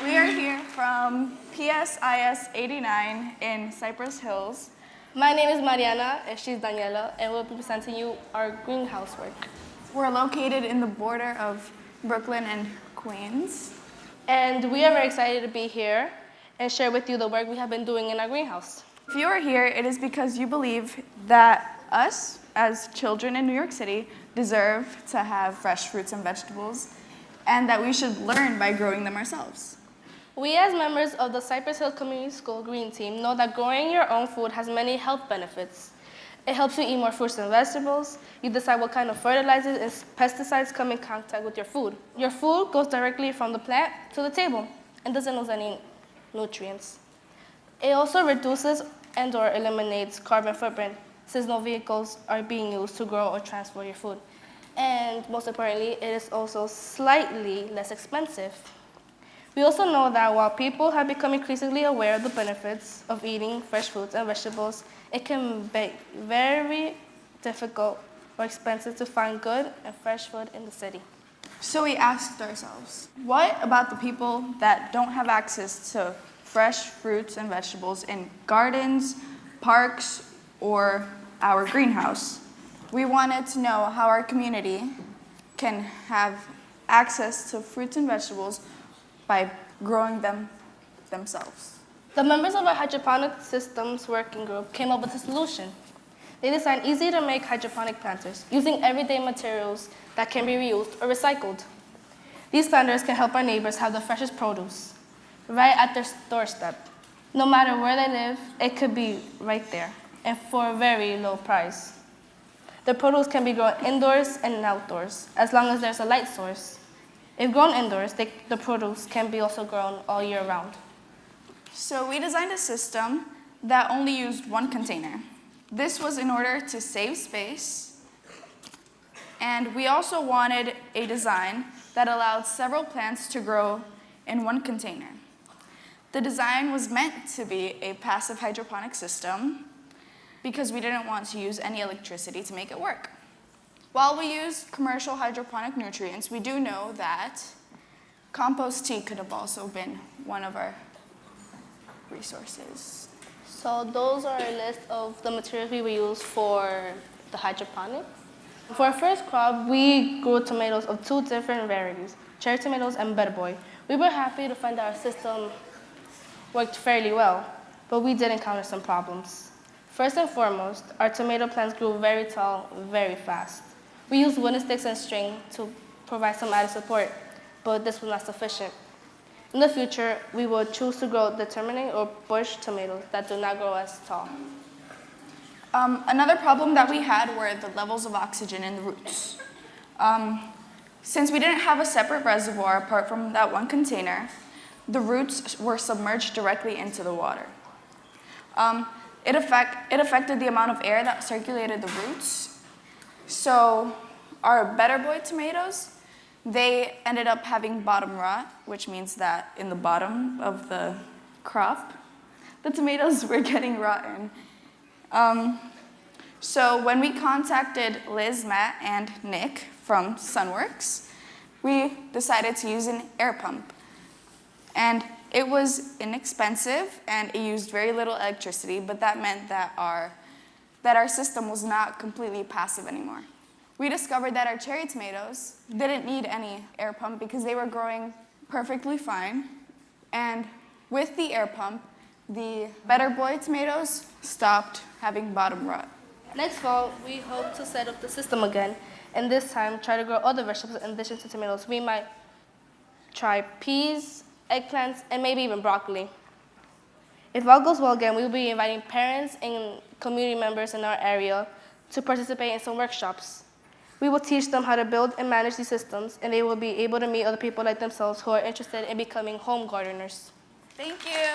We are here from PS89 in Cypress Hills. My name is Mariana, and she's Daniela, and we'll be presenting you our greenhouse work. We're located in the border of Brooklyn and Queens. And we are very excited to be here and share with you the work we have been doing in our greenhouse. If you are here, it is because you believe that us, as children in New York City, deserve to have fresh fruits and vegetables, and that we should learn by growing them ourselves. We, as members of the Cypress Hill Community School Green Team, know that growing your own food has many health benefits. It helps you eat more fruits and vegetables. You decide what kind of fertilizers and pesticides come in contact with your food. Your food goes directly from the plant to the table and doesn't lose any nutrients. It also reduces and/or eliminates carbon footprint, since no vehicles are being used to grow or transport your food. And most importantly, it is also slightly less expensive. We also know that while people have become increasingly aware of the benefits of eating fresh fruits and vegetables, it can be very difficult or expensive to find good and fresh food in the city. So we asked ourselves, what about the people that don't have access to fresh fruits and vegetables in gardens, parks, or our greenhouse? We wanted to know how our community can have access to fruits and vegetables by growing them themselves. The members of our hydroponic systems working group came up with a solution. They designed easy-to-make hydroponic planters using everyday materials that can be reused or recycled. These planters can help our neighbors have the freshest produce right at their doorstep. No matter where they live, it could be right there, and for a very low price. The produce can be grown indoors and outdoors, as long as there's a light source. If grown indoors, the produce can be also grown all year round. So we designed a system that only used one container. This was in order to save space, and we also wanted a design that allowed several plants to grow in one container. The design was meant to be a passive hydroponic system because we didn't want to use any electricity to make it work. While we use commercial hydroponic nutrients, we do know that compost tea could have also been one of our resources. So those are a list of the materials we will use for the hydroponic. For our first crop, we grew tomatoes of two different varieties, cherry tomatoes and Better Boy. We were happy to find that our system worked fairly well, but we did encounter some problems. First and foremost, our tomato plants grew very tall, very fast. We used wooden sticks and string to provide some added support, but this was not sufficient. In the future, we will choose to grow determinate or bush tomatoes that do not grow as tall. Another problem that we had were the levels of oxygen in the roots. Since we didn't have a separate reservoir apart from that one container, the roots were submerged directly into the water. It affected the amount of air that circulated the roots. So our Better Boy tomatoes, they ended up having bottom rot, which means that in the bottom of the crop, the tomatoes were getting rotten. So when we contacted Liz, Matt, and Nick from Sunworks, we decided to use an air pump. And it was inexpensive, and it used very little electricity, but that meant that our system was not completely passive anymore. We discovered that our cherry tomatoes didn't need any air pump because they were growing perfectly fine. And with the air pump, the Better Boy tomatoes stopped having bottom rot. Next fall, we hope to set up the system again, and this time try to grow other vegetables in addition to tomatoes. We might try peas, eggplants, and maybe even broccoli. If all goes well again, we will be inviting parents and community members in our area to participate in some workshops. We will teach them how to build and manage these systems, and they will be able to meet other people like themselves who are interested in becoming home gardeners. Thank you.